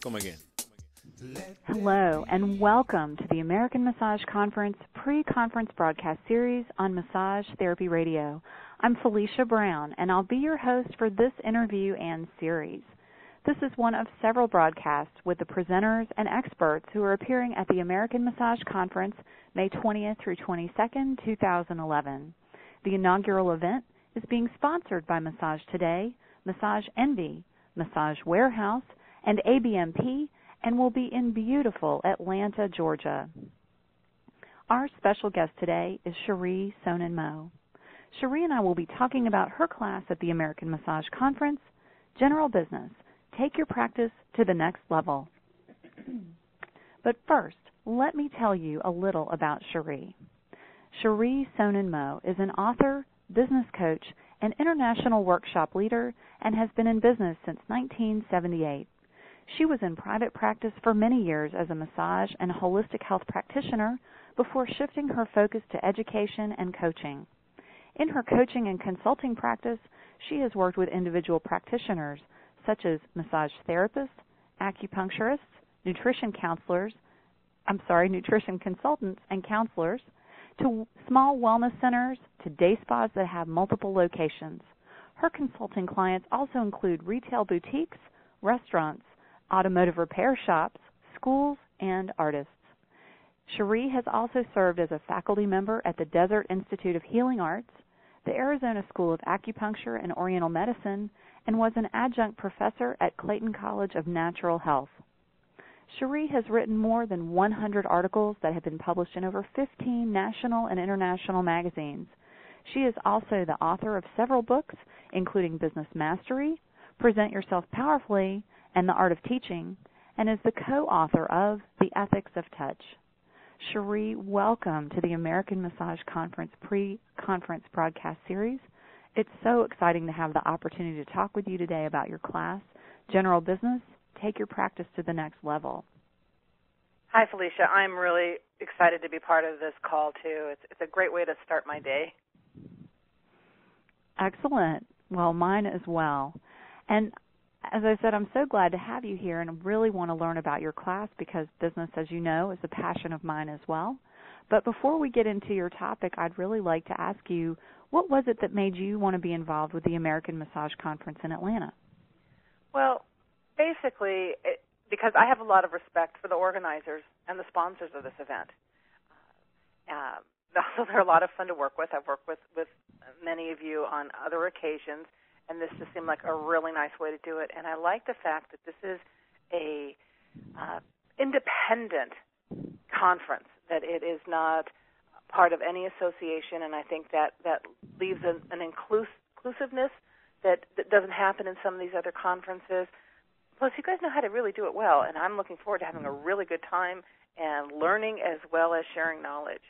Come again. Hello, and welcome to the American Massage Conference pre-conference broadcast series on Massage Therapy Radio. I'm Felicia Brown, and I'll be your host for this interview and series. This is one of several broadcasts with the presenters and experts who are appearing at the American Massage Conference May 20th through 22nd, 2011. The inaugural event is being sponsored by Massage Today, Massage Envy, Massage Warehouse, and ABMP, and will be in beautiful Atlanta, Georgia. Our special guest today is Cherie Sohnen Moe. Cherie and I will be talking about her class at the American Massage Conference, General Business, Take Your Practice to the Next Level. But first, let me tell you a little about Cherie. Cherie Sohnen Moe is an author, business coach, and international workshop leader and has been in business since 1978. She was in private practice for many years as a massage and holistic health practitioner before shifting her focus to education and coaching. In her coaching and consulting practice, she has worked with individual practitioners such as massage therapists, acupuncturists, nutrition consultants and counselors, to small wellness centers, to day spas that have multiple locations. Her consulting clients also include retail boutiques, restaurants, automotive repair shops, schools, and artists. Cherie has also served as a faculty member at the Desert Institute of Healing Arts, the Arizona School of Acupuncture and Oriental Medicine, and was an adjunct professor at Clayton College of Natural Health. Cherie has written more than 100 articles that have been published in over 15 national and international magazines. She is also the author of several books, including Business Mastery, Present Yourself Powerfully, and The Art of Teaching, and is the co-author of The Ethics of Touch. Cherie, welcome to the American Massage Conference pre-conference broadcast series. It's so exciting to have the opportunity to talk with you today about your class, General Business, Take Your Practice to the Next Level. Hi, Felicia. I'm really excited to be part of this call, too. It's a great way to start my day. Excellent. Well, mine as well. And as I said, I'm so glad to have you here and really want to learn about your class because business, as you know, is a passion of mine as well. But before we get into your topic, I'd really like to ask you, what was it that made you want to be involved with the American Massage Conference in Atlanta? Well, basically, because I have a lot of respect for the organizers and the sponsors of this event. Also, they're a lot of fun to work with. I've worked with many of you on other occasions, and this just seemed like a really nice way to do it. And I like the fact that this is a independent conference, that it is not part of any association, and I think that leaves an inclusiveness that doesn't happen in some of these other conferences. Plus, you guys know how to really do it well, and I'm looking forward to having a really good time and learning as well as sharing knowledge.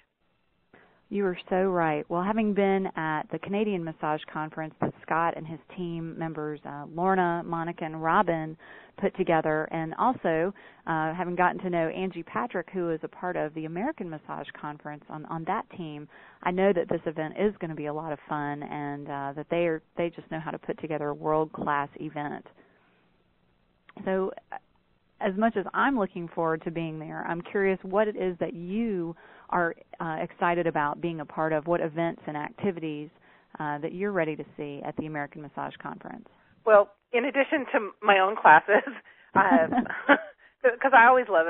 You are so right. Well, having been at the Canadian Massage Conference that Scott and his team members, Lorna, Monica, and Robin, put together, and also having gotten to know Angie Patrick, who is a part of the American Massage Conference on that team, I know that this event is going to be a lot of fun, and that they just know how to put together a world-class event. So as much as I'm looking forward to being there, I'm curious what it is that you are excited about being a part of, what events and activities that you're ready to see at the American Massage Conference. Well, in addition to my own classes, because I always love,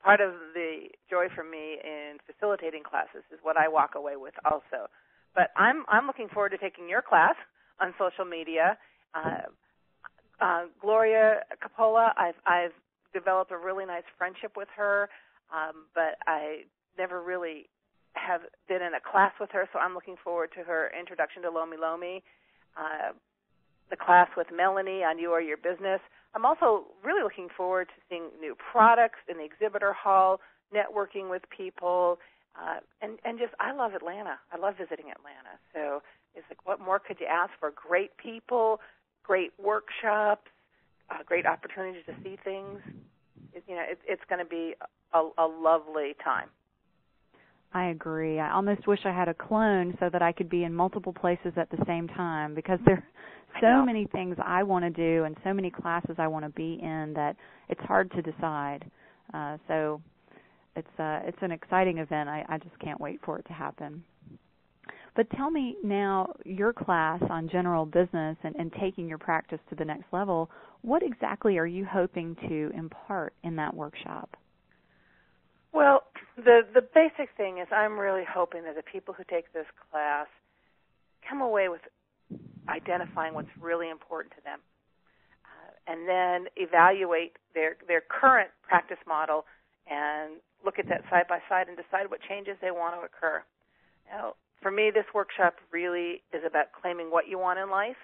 part of the joy for me in facilitating classes is what I walk away with also. But I'm looking forward to taking your class on social media. Gloria Coppola, I've developed a really nice friendship with her, but I never really have been in a class with her, so I'm looking forward to her introduction to Lomi Lomi, the class with Melanie on You Are Your Business. I'm also really looking forward to seeing new products in the exhibitor hall, networking with people, and just I love Atlanta. I love visiting Atlanta. So it's like, what more could you ask for? Great people, great workshops, great opportunities to see things. It's going to be a lovely time. I agree. I almost wish I had a clone so that I could be in multiple places at the same time because they're so many things I want to do and so many classes I want to be in that it's hard to decide. So it's an exciting event. I just can't wait for it to happen. But tell me now, your class on general business and taking your practice to the next level, what exactly are you hoping to impart in that workshop? Well, the basic thing is I'm really hoping that the people who take this class come away with identifying what's really important to them, and then evaluate their current practice model and look at that side by side and decide what changes they want to occur. Now, for me, this workshop really is about claiming what you want in life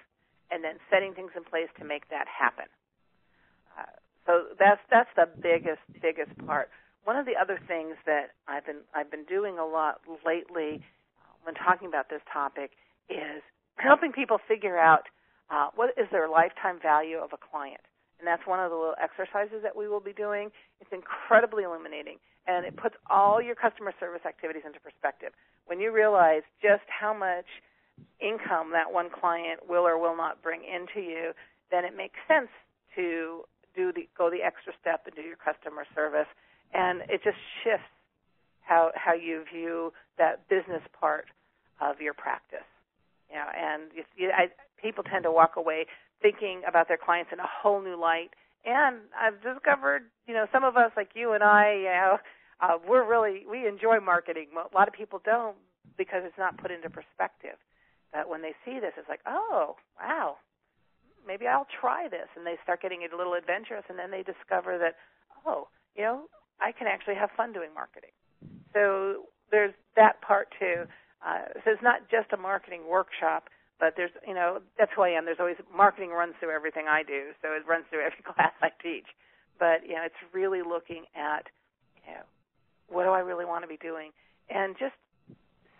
and then setting things in place to make that happen. So that's the biggest part. One of the other things that I've been doing a lot lately when talking about this topic is helping people figure out what is their lifetime value of a client. And that's one of the little exercises that we will be doing. It's incredibly illuminating, and it puts all your customer service activities into perspective. When you realize just how much income that one client will or will not bring into you, then it makes sense to go the extra step and do your customer service. And it just shifts how you view that business part of your practice. You know, and people tend to walk away thinking about their clients in a whole new light. And I've discovered, some of us like you and I, we enjoy marketing. A lot of people don't because it's not put into perspective. But when they see this, it's like, oh, wow, maybe I'll try this. And they start getting a little adventurous, and then they discover that, I can actually have fun doing marketing. So there's that part too. So it's not just a marketing workshop, but there's, that's who I am. There's always marketing runs through everything I do, so it runs through every class I teach. But, it's really looking at, what do I really want to be doing? And just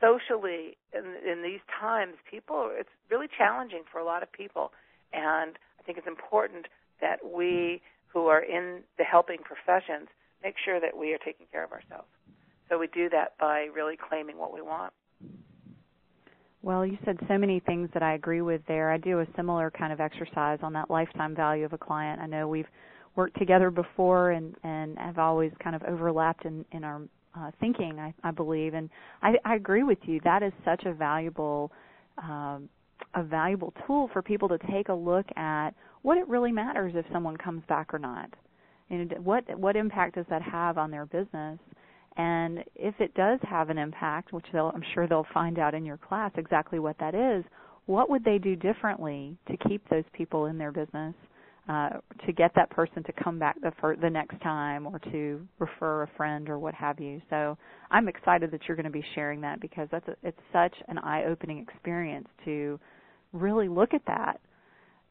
socially in these times, it's really challenging for a lot of people. And I think it's important that we who are in the helping professions make sure that we are taking care of ourselves. So we do that by really claiming what we want. Well, you said so many things that I agree with there. I do a similar kind of exercise on that lifetime value of a client. I know we've worked together before and have always kind of overlapped in our thinking, I believe. And I agree with you. That is such a valuable tool for people to take a look at what it really matters if someone comes back or not. What impact does that have on their business? And if it does have an impact, which I'm sure they'll find out in your class exactly what that is, what would they do differently to keep those people in their business, to get that person to come back the next time or to refer a friend or what have you. So I'm excited that you're going to be sharing that because it's such an eye-opening experience to really look at that.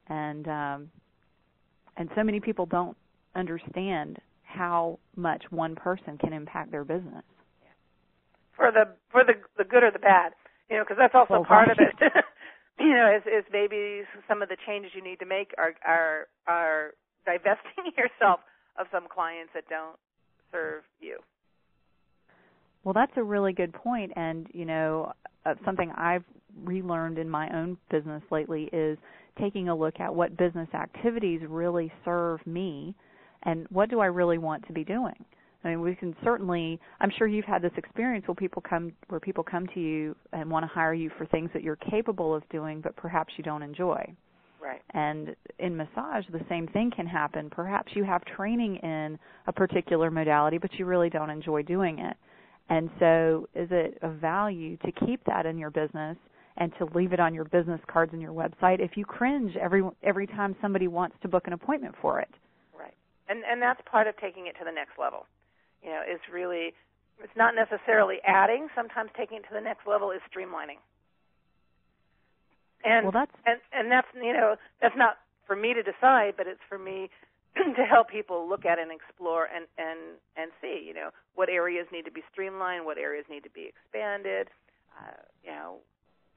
And so many people don't understand how much one person can impact their business. For the good or the bad, because that's also part of it. Is maybe some of the changes you need to make are divesting yourself of some clients that don't serve you. Well, that's a really good point, and something I've relearned in my own business lately is taking a look at what business activities really serve me. And what do I really want to be doing? I mean, we can certainly, I'm sure you've had this experience where people come to you and want to hire you for things that you're capable of doing, but perhaps you don't enjoy. Right. And in massage, the same thing can happen. Perhaps you have training in a particular modality, but you really don't enjoy doing it. And so is it of value to keep that in your business and to leave it on your business cards and your website if you cringe every time somebody wants to book an appointment for it? And that's part of taking it to the next level. It's not necessarily adding. Sometimes taking it to the next level is streamlining. And that's not for me to decide, but it's for me to help people look at and explore and see, what areas need to be streamlined, what areas need to be expanded,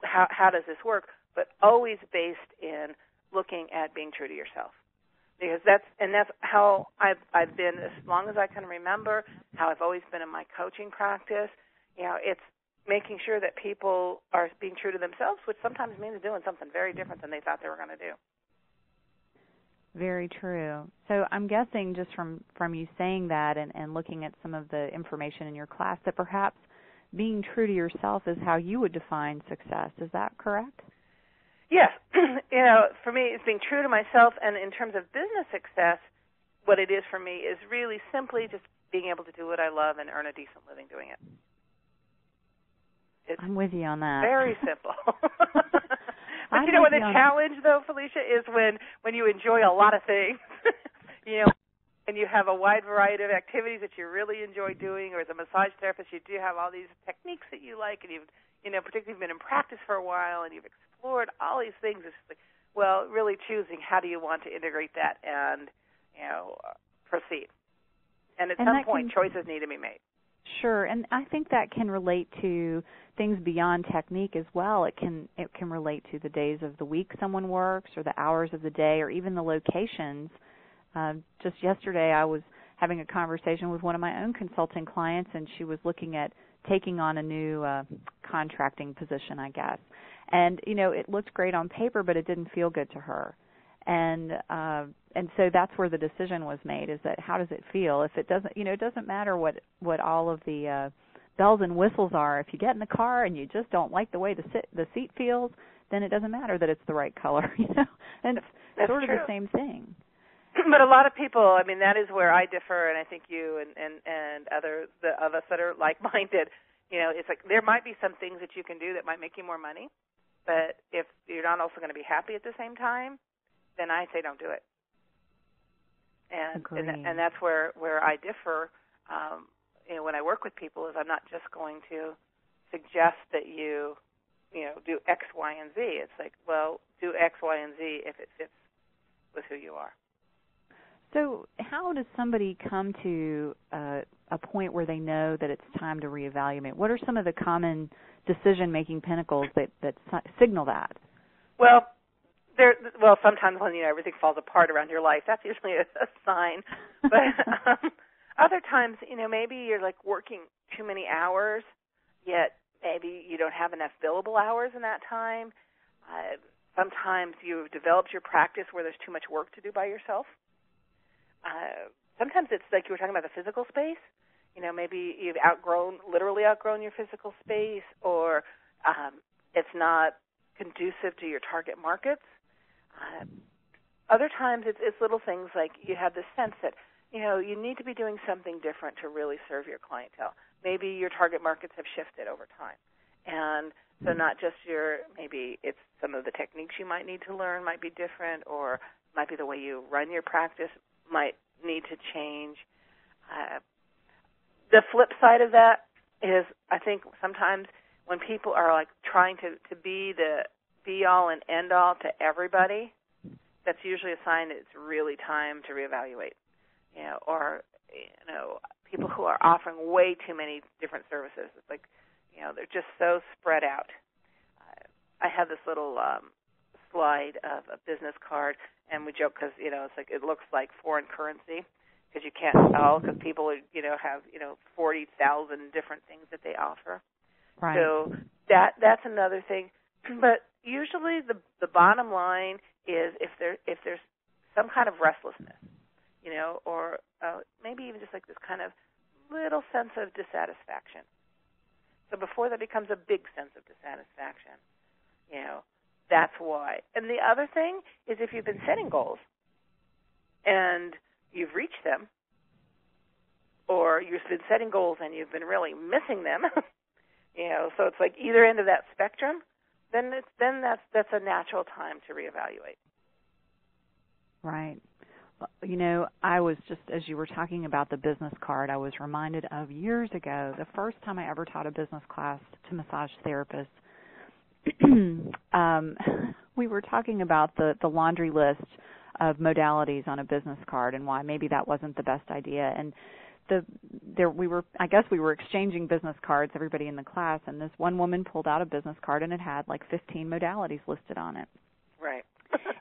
how does this work, but always based in looking at being true to yourself. Because that's how I've been as long as I can remember, how I've always been in my coaching practice. It's making sure that people are being true to themselves, which sometimes means doing something very different than they thought they were going to do. Very true. So I'm guessing just from you saying that and looking at some of the information in your class that perhaps being true to yourself is how you would define success. Is that correct? Yes. For me, it's being true to myself, and in terms of business success, what it is for me is really simply just being able to do what I love and earn a decent living doing it. I'm with you on that. Very simple. But you know what the challenge, though, Felicia, is when you enjoy a lot of things, and you have a wide variety of activities that you really enjoy doing, or as a massage therapist, you do have all these techniques that you like, and you've, particularly been in practice for a while, and you've explored all these things. It's like, well, really choosing how do you want to integrate that and, proceed. And at some point, choices need to be made. Sure, and I think that can relate to things beyond technique as well. It can relate to the days of the week someone works, or the hours of the day, or even the locations. Just yesterday, I was having a conversation with one of my own consulting clients, and she was looking at taking on a new contracting position, I guess. And it looked great on paper, but it didn't feel good to her. And so that's where the decision was made, is that how does it feel? If it doesn't, it doesn't matter what all of the bells and whistles are. If you get in the car and you just don't like the way the seat feels, then it doesn't matter that it's the right color, And it's sort of the same thing. But a lot of people, that is where I differ, and I think you and others of us that are like-minded, it's like there might be some things that you can do that might make you more money, but if you're not also going to be happy at the same time, then I say don't do it. And that's where I differ. When I work with people, is I'm not just going to suggest that you do X, Y, and Z. It's like, well, do X, Y, and Z if it fits with who you are. So how does somebody come to a point where they know that it's time to reevaluate? What are some of the common decision-making pinnacles that signal that? Well, sometimes when everything falls apart around your life, that's usually a sign. But other times, maybe you're like working too many hours, yet maybe you don't have enough billable hours in that time. Sometimes you've developed your practice where there's too much work to do by yourself. Sometimes it's like you were talking about the physical space. Maybe you've literally outgrown your physical space, or it's not conducive to your target markets. Other times it's little things like you have this sense that, you need to be doing something different to really serve your clientele. Maybe your target markets have shifted over time. And so not just maybe it's some of the techniques you might need to learn might be different, or might be the way you run your practice might need to change. The flip side of that is, I think sometimes when people are like trying to be the be-all and end-all to everybody, that's usually a sign that it's really time to reevaluate. Or people who are offering way too many different services. It's like, they're just so spread out. I have this little slide of a business card, and we joke because, it's like it looks like foreign currency because you can't tell because people, have, 40,000 different things that they offer. Right. So that's another thing. But usually the bottom line is if there's some kind of restlessness, or maybe even just like this kind of little sense of dissatisfaction. So before that becomes a big sense of dissatisfaction, that's why. And the other thing is if you've been setting goals and you've reached them, or you've been setting goals and you've been really missing them, so it's like either end of that spectrum, then that's a natural time to reevaluate. Right. I was just, as you were talking about the business card, I was reminded of years ago, the first time I ever taught a business class to massage therapists. We were talking about the laundry list of modalities on a business card and why maybe that wasn't the best idea. And we were exchanging business cards, everybody in the class, and this one woman pulled out a business card and it had like 15 modalities listed on it. Right.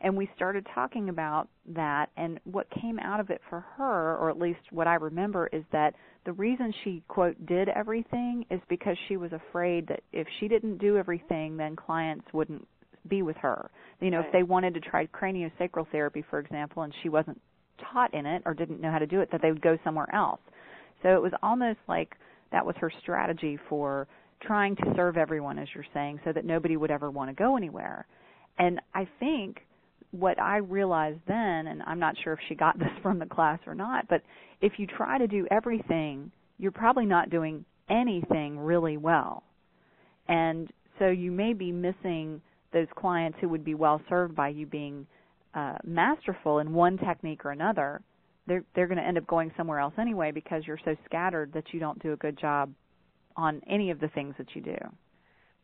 And we started talking about that, and what came out of it for her, or at least what I remember, is that the reason she, quote, did everything is because she was afraid that if she didn't do everything, then clients wouldn't be with her. You know, right. If they wanted to try craniosacral therapy, for example, and she wasn't taught in it or didn't know how to do it, that they would go somewhere else. So it was almost like that was her strategy for trying to serve everyone, as you're saying, so that nobody would ever want to go anywhere. And I think what I realized then, and I'm not sure if she got this from the class or not, but if you try to do everything, you're probably not doing anything really well. And so you may be missing those clients who would be well served by you being masterful in one technique or another. They're going to end up going somewhere else anyway because you're so scattered that you don't do a good job on any of the things that you do.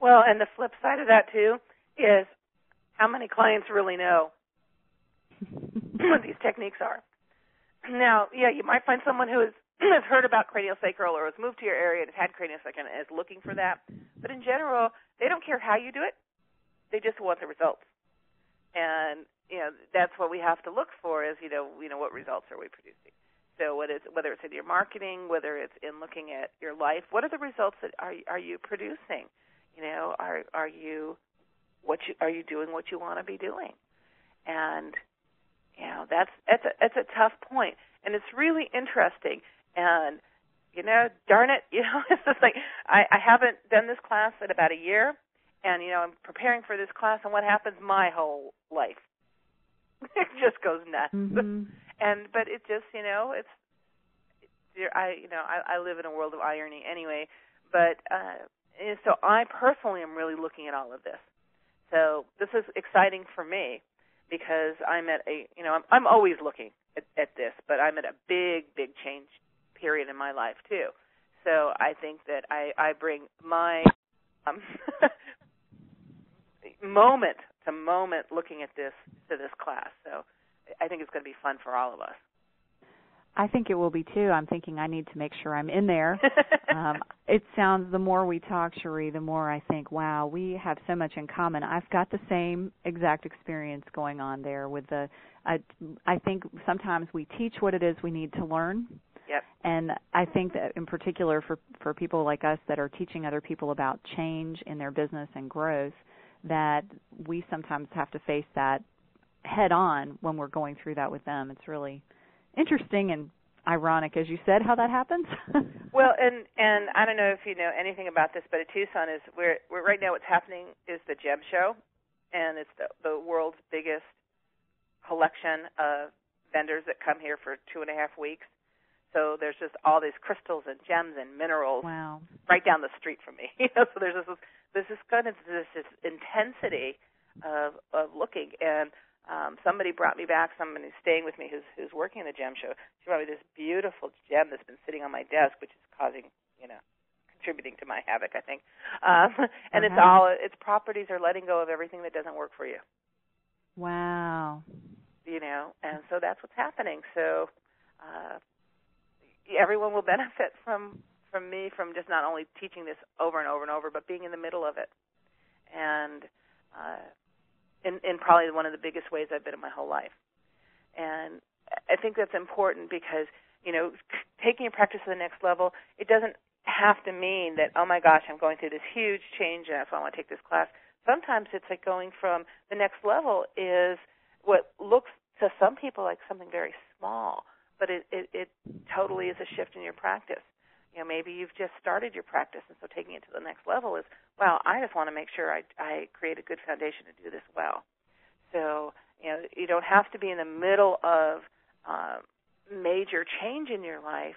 Well, and the flip side of that, too, is how many clients really know what these techniques are. Now, yeah, you might find someone who has heard about craniosacral or has moved to your area and has had craniosacral and is looking for that. But in general, they don't care how you do it. They just want the results. And, that's what we have to look for is, what results are we producing. So whether it's in your marketing, whether it's in looking at your life, what are the results that are you producing? Are you doing what you want to be doing? And that's a tough point, and it's really interesting. And darn it, it's just like I haven't done this class in about a year, and I'm preparing for this class, and what happens? My whole life it just goes nuts. Mm-hmm. But it just I live in a world of irony anyway. But so I personally am really looking at all of this. So this is exciting for me because I'm at I'm always looking at this, but I'm at a big change period in my life too. So I think that I bring my moment to moment looking at this to this class. So I think it's going to be fun for all of us. I think it will be too. I'm thinking I need to make sure I'm in there. It sounds, the more we talk, Cherie, the more I think, wow, we have so much in common. I've got the same exact experience going on there with I think sometimes we teach what it is we need to learn. Yep. And I think that in particular for people like us that are teaching other people about change in their business and growth, that we sometimes have to face that head on when we're going through that with them. It's really interesting and ironic, as you said, how that happens. Well, and I don't know if you know anything about this, but at Tucson we're right now what's happening is the Gem Show, and it's the world's biggest collection of vendors that come here for 2.5 weeks. So there's just all these crystals and gems and minerals right down the street from me. So there's this intensity of looking. And somebody brought me back, somebody staying with me who's working in the Gem Show. She brought me this beautiful gem that's been sitting on my desk, which is causing, contributing to my havoc, I think. And its properties are letting go of everything that doesn't work for you. Wow. And so that's what's happening. So everyone will benefit from me, from just not only teaching this over and over and over, but being in the middle of it. And in probably one of the biggest ways I've been in my whole life. And I think that's important because, taking your practice to the next level, it doesn't have to mean that, oh, my gosh, I'm going through this huge change and so I want to take this class. Sometimes it's like going from the next level is what looks to some people like something very small, but it totally is a shift in your practice. Maybe you've just started your practice, and so taking it to the next level is, well, I just want to make sure I create a good foundation to do this well. So, you don't have to be in the middle of major change in your life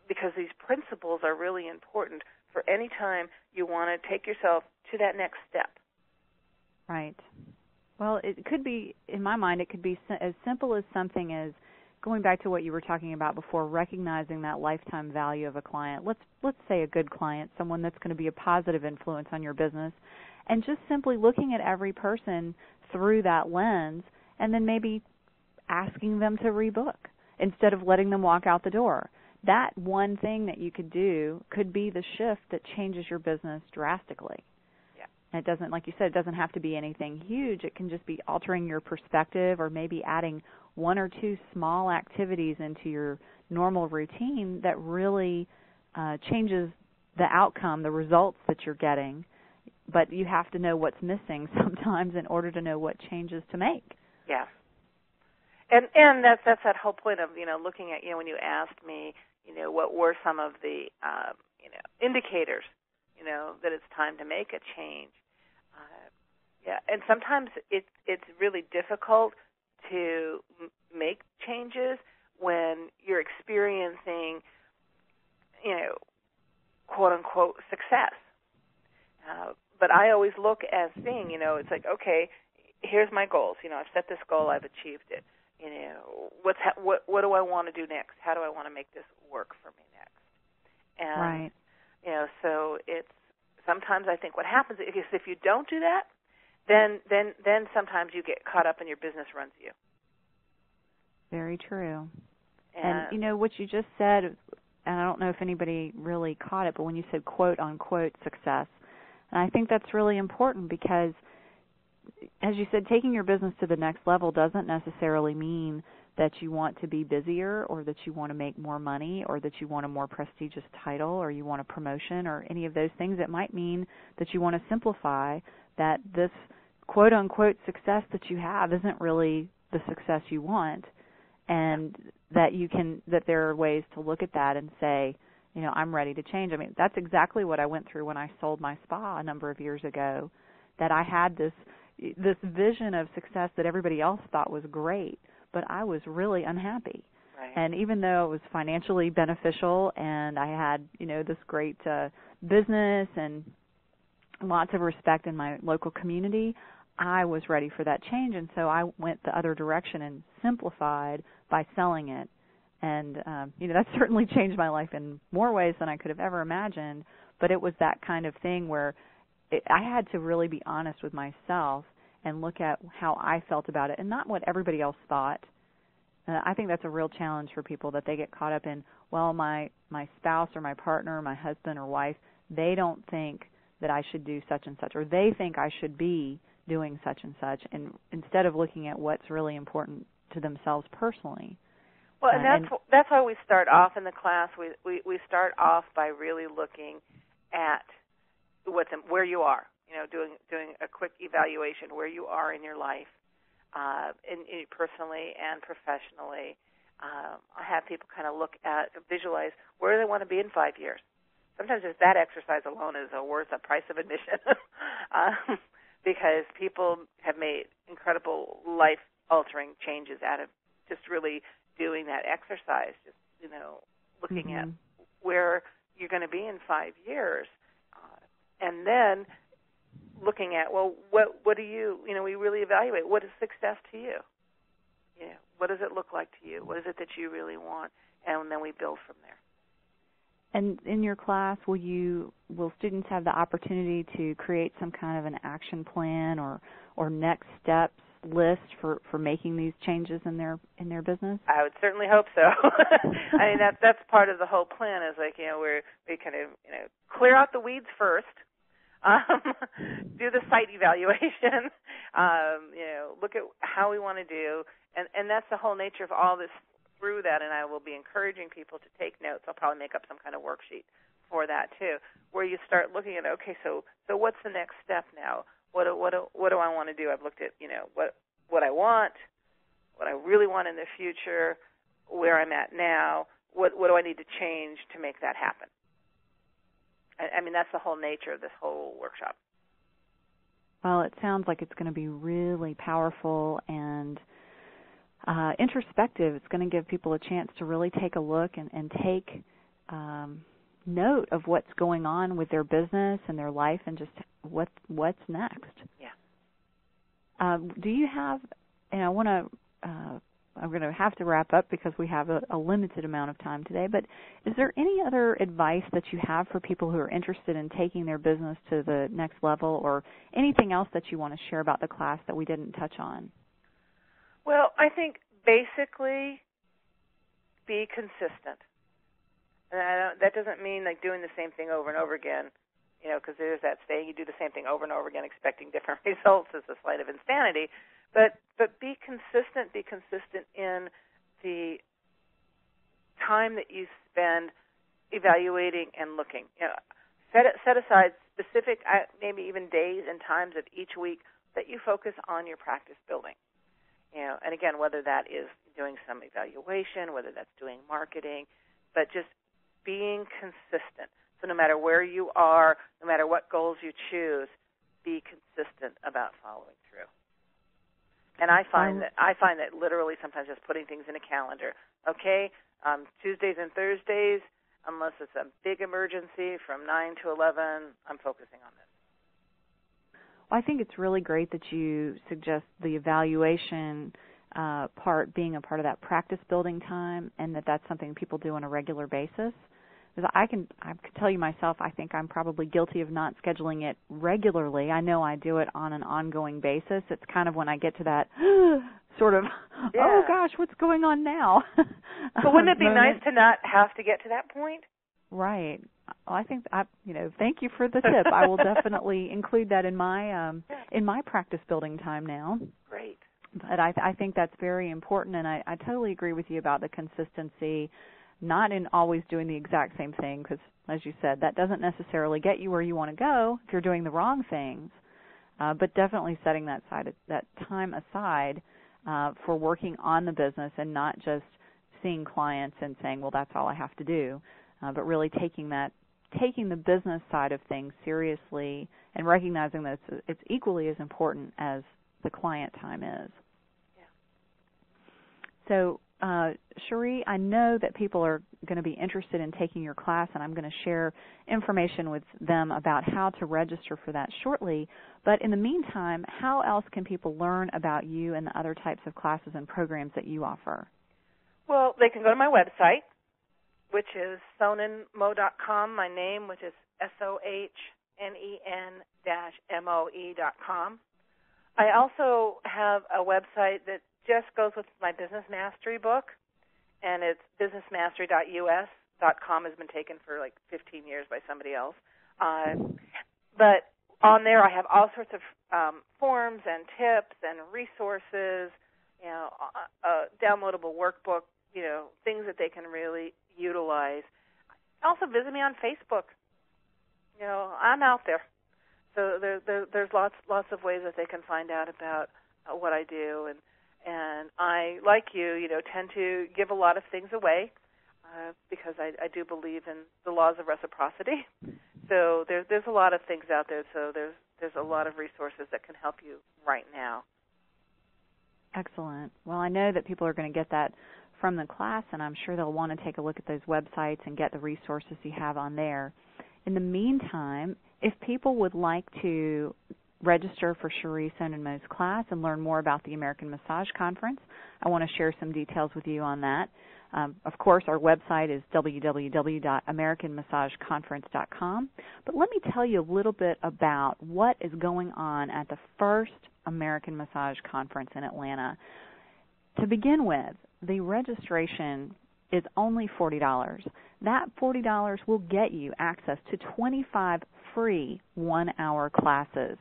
because these principles are really important for any time you want to take yourself to that next step. Right. Well, it could be, in my mind, it could be as simple as something as going back to what you were talking about before, recognizing that lifetime value of a client. Let's say a good client, someone that's going to be a positive influence on your business, and just simply looking at every person through that lens and then maybe asking them to rebook instead of letting them walk out the door. That one thing that you could do could be the shift that changes your business drastically. Yeah. it doesn't, like you said, it doesn't have to be anything huge. It can just be altering your perspective or maybe adding one or two small activities into your normal routine that really changes the outcome, the results that you're getting. But you have to know what's missing sometimes in order to know what changes to make. Yeah. And that's that whole point of, looking at, when you asked me, what were some of the, indicators, that it's time to make a change. And sometimes it's really difficult to make changes when you're experiencing, quote unquote success. But I always look at seeing, it's like, okay, here's my goals. I've set this goal, I've achieved it. What do I want to do next? How do I want to make this work for me next? And right. So it's sometimes I think what happens is if you don't do that, then sometimes you get caught up and your business runs you. Very true. And what you just said, and I don't know if anybody really caught it, but when you said quote unquote success, and I think that's really important because, as you said, taking your business to the next level doesn't necessarily mean that you want to be busier or that you want to make more money or that you want a more prestigious title or you want a promotion or any of those things. It might mean that you want to simplify, that this quote-unquote success that you have isn't really the success you want, and that there are ways to look at that and say, I'm ready to change. I mean, that's exactly what I went through when I sold my spa a number of years ago, that I had this vision of success that everybody else thought was great, but I was really unhappy. Right. And even though it was financially beneficial and I had, this great business and lots of respect in my local community, I was ready for that change. And so I went the other direction and simplified by selling it. And, that certainly changed my life in more ways than I could have ever imagined. But it was that kind of thing where I had to really be honest with myself and look at how I felt about it and not what everybody else thought. I think that's a real challenge for people, that they get caught up in, well, my spouse or my partner or my husband or wife, they don't think that I should do such and such, or they think I should be doing such and such, and instead of looking at what's really important to themselves personally. Well, and that's why we start off in the class. We start off by really looking at where you are. Doing a quick evaluation where you are in your life, personally and professionally. I have people kind of visualize where they want to be in 5 years. Sometimes just that exercise alone is worth the price of admission, because people have made incredible life-altering changes out of just really doing that exercise. Just looking at where you're going to be in 5 years, and then looking at, well, what do you, we really evaluate what is success to you? What does it look like to you? What is it that you really want? And then we build from there. And in your class, will students have the opportunity to create some kind of an action plan or next steps list for making these changes in their business? I would certainly hope so. I mean, that's part of the whole plan, is like, we kind of clear out the weeds first. Do the site evaluation, look at how we want to do, and that's the whole nature of all this through that, and I will be encouraging people to take notes. I'll probably make up some kind of worksheet for that too, where you start looking at, okay, so what's the next step now? What do I want to do? I've looked at, what I want, what I really want in the future, where I'm at now, what do I need to change to make that happen? I mean, that's the whole nature of this whole workshop. Well, it sounds like it's going to be really powerful and introspective. It's going to give people a chance to really take a look and take note of what's going on with their business and their life and just what's next. Yeah. Do you have, and I want to, I'm going to have to wrap up because we have a limited amount of time today, but is there any other advice that you have for people who are interested in taking their business to the next level, or anything else that you want to share about the class that we didn't touch on? Well, I think basically be consistent. And that doesn't mean like doing the same thing over and over again, because there's that saying, you do the same thing over and over again expecting different results. It's a slight of insanity. But be consistent in the time that you spend evaluating and looking. Set aside specific, maybe even days and times of each week that you focus on your practice building. And again, whether that is doing some evaluation, whether that's doing marketing, but just being consistent. So no matter where you are, no matter what goals you choose, be consistent about following through. And I find that literally sometimes just putting things in a calendar. Okay, Tuesdays and Thursdays, unless it's a big emergency from 9 to 11, I'm focusing on this. Well, I think it's really great that you suggest the evaluation part being a part of that practice building time, and that's something people do on a regular basis. Because I can tell you myself, I think I'm probably guilty of not scheduling it regularly. I know I do it on an ongoing basis. It's kind of when I get to that sort of, oh gosh, what's going on now? But wouldn't it be nice to not have to get to that point? Right. Well, I think thank you for the tip. I will definitely include that in my practice building time now. Great. But I think that's very important, and I totally agree with you about the consistency. Not in always doing the exact same thing, because, as you said, that doesn't necessarily get you where you want to go if you're doing the wrong things, but definitely setting that time aside for working on the business and not just seeing clients and saying, well, that's all I have to do, but really taking the business side of things seriously and recognizing that it's equally as important as the client time is. Yeah. So, Cherie, I know that people are going to be interested in taking your class, and I'm going to share information with them about how to register for that shortly. But in the meantime, how else can people learn about you and the other types of classes and programs that you offer? Well, they can go to my website, which is sohnenmoe.com, my name, which is SOHNEN-MOE.com. I also have a website that just goes with my Business Mastery book, and it's businessmastery.us.com. Has been taken for like 15 years by somebody else. But on there I have all sorts of forms and tips and resources, a downloadable workbook, things that they can really utilize. Also visit me on Facebook. I'm out there. So there's lots of ways that they can find out about what I do, and I, like you, tend to give a lot of things away because I do believe in the laws of reciprocity. So there's a lot of things out there. So there's a lot of resources that can help you right now. Excellent. Well, I know that people are going to get that from the class, and I'm sure they'll want to take a look at those websites and get the resources you have on there. In the meantime, if people would like to register for Cherie Sohnen Moe's class and learn more about the American Massage Conference, I want to share some details with you on that. Of course, our website is www.americanmassageconference.com. But let me tell you a little bit about what is going on at the first American Massage Conference in Atlanta. To begin with, the registration is only $40. That $40 will get you access to 25 free one-hour classes,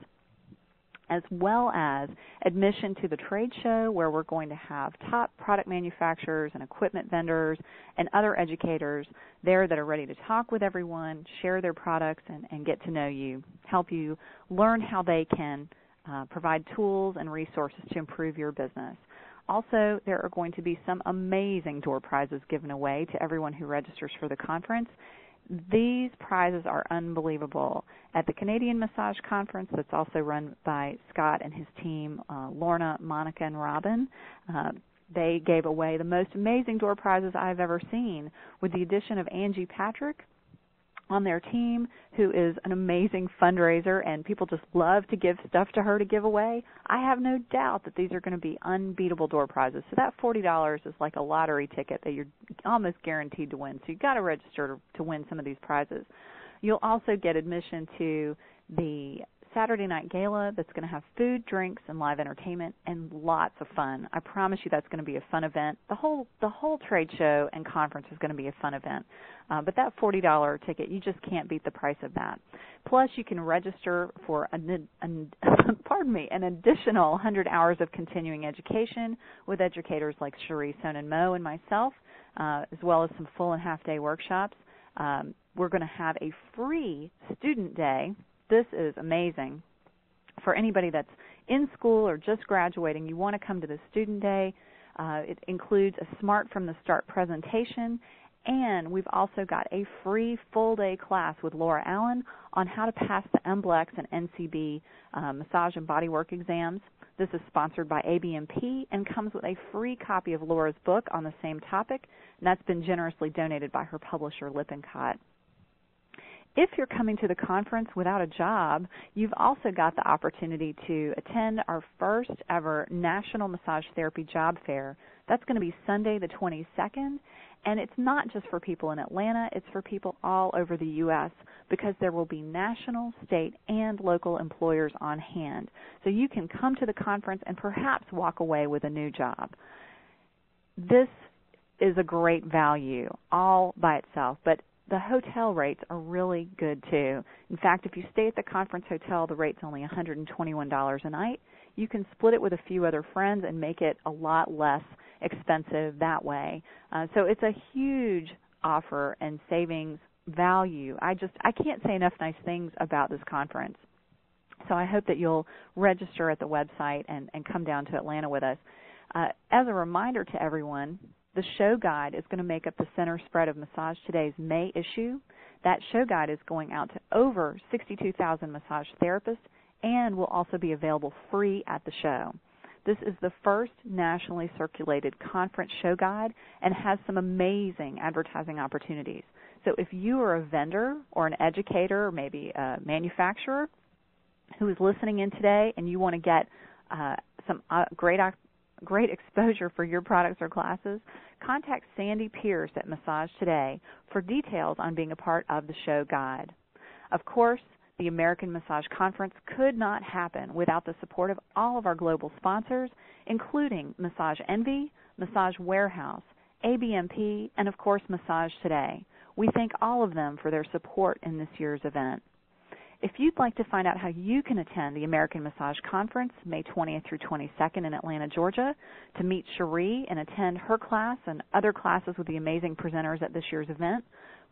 as well as admission to the trade show where we're going to have top product manufacturers and equipment vendors and other educators there that are ready to talk with everyone, share their products, and get to know you, help you learn how they can provide tools and resources to improve your business. Also, there are going to be some amazing door prizes given away to everyone who registers for the conference. These prizes are unbelievable. At the Canadian Massage Conference, that's also run by Scott and his team, Lorna, Monica, and Robin, they gave away the most amazing door prizes I've ever seen, with the addition of Angie Patrick on their team, who is an amazing fundraiser, and people just love to give stuff to her to give away. I have no doubt that these are going to be unbeatable door prizes. So that $40 is like a lottery ticket that you're almost guaranteed to win. So you've got to register to win some of these prizes. You'll also get admission to the Saturday night gala that's going to have food, drinks, and live entertainment and lots of fun. I promise you that's going to be a fun event. The whole trade show and conference is going to be a fun event. But that $40 ticket, you just can't beat the price of that. Plus, you can register for an additional 100 hours of continuing education with educators like Cherie Sohnen Moe and myself, as well as some full and half-day workshops. We're going to have a free student day. This is amazing. For anybody that's in school or just graduating, you want to come to the student day. It includes a Smart from the Start presentation, and we've also got a free full-day class with Laura Allen on how to pass the MBLEX and NCB massage and bodywork exams. This is sponsored by ABMP and comes with a free copy of Laura's book on the same topic, and that's been generously donated by her publisher, Lippincott. If you're coming to the conference without a job, you've also got the opportunity to attend our first ever National Massage Therapy Job Fair. That's going to be Sunday the 22nd, and it's not just for people in Atlanta, it's for people all over the U.S. because there will be national, state, and local employers on hand. So you can come to the conference and perhaps walk away with a new job. This is a great value all by itself, but the hotel rates are really good, too. In fact, if you stay at the conference hotel, the rate's only $121 a night. You can split it with a few other friends and make it a lot less expensive that way. So it's a huge offer and savings value. I can't say enough nice things about this conference. So I hope that you'll register at the website and come down to Atlanta with us. As a reminder to everyone, the show guide is going to make up the center spread of Massage Today's May issue. That show guide is going out to over 62,000 massage therapists and will also be available free at the show. This is the first nationally circulated conference show guide and has some amazing advertising opportunities. So if you are a vendor or an educator or maybe a manufacturer who is listening in today and you want to get some great exposure for your products or classes, contact Sandy Pierce at Massage Today for details on being a part of the show guide. Of course, the American Massage Conference could not happen without the support of all of our global sponsors, including Massage Envy, Massage Warehouse, ABMP, and of course Massage Today. We thank all of them for their support in this year's event. If you'd like to find out how you can attend the American Massage Conference, May 20th through 22nd in Atlanta, Georgia, to meet Cherie and attend her class and other classes with the amazing presenters at this year's event,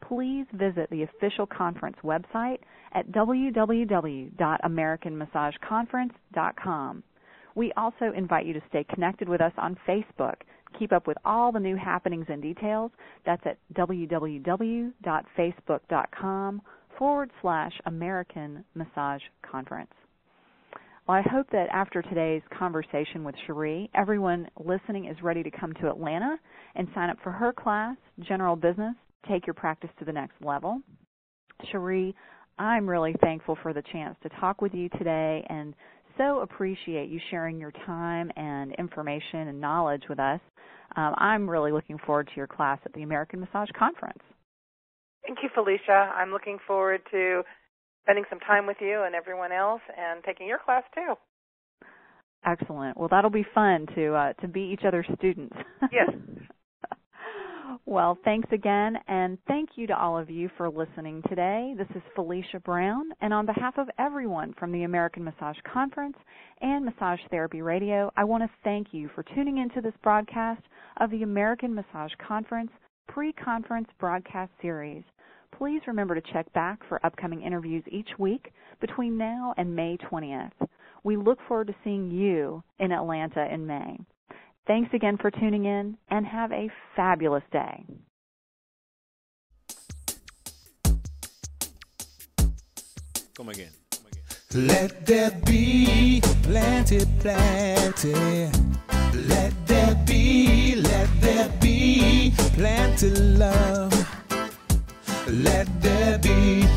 please visit the official conference website at www.americanmassageconference.com. We also invite you to stay connected with us on Facebook. Keep up with all the new happenings and details. That's at www.facebook.com/American Massage Conference. Well, I hope that after today's conversation with Cherie, everyone listening is ready to come to Atlanta and sign up for her class, General Business, Take Your Practice to the Next Level. Cherie, I'm really thankful for the chance to talk with you today and so appreciate you sharing your time and information and knowledge with us. I'm really looking forward to your class at the American Massage Conference. Thank you, Felicia. I'm looking forward to spending some time with you and everyone else and taking your class, too. Excellent. Well, that'll be fun to be each other's students. Yes. Well, thanks again, and thank you to all of you for listening today. This is Felicia Brown, and on behalf of everyone from the American Massage Conference and Massage Therapy Radio, I want to thank you for tuning into this broadcast of the American Massage Conference pre-conference broadcast series. Please remember to check back for upcoming interviews each week between now and May 20th. We look forward to seeing you in Atlanta in May. Thanks again for tuning in, and have a fabulous day. Come again. Let there be plenty. Let there be plenty love. Let there be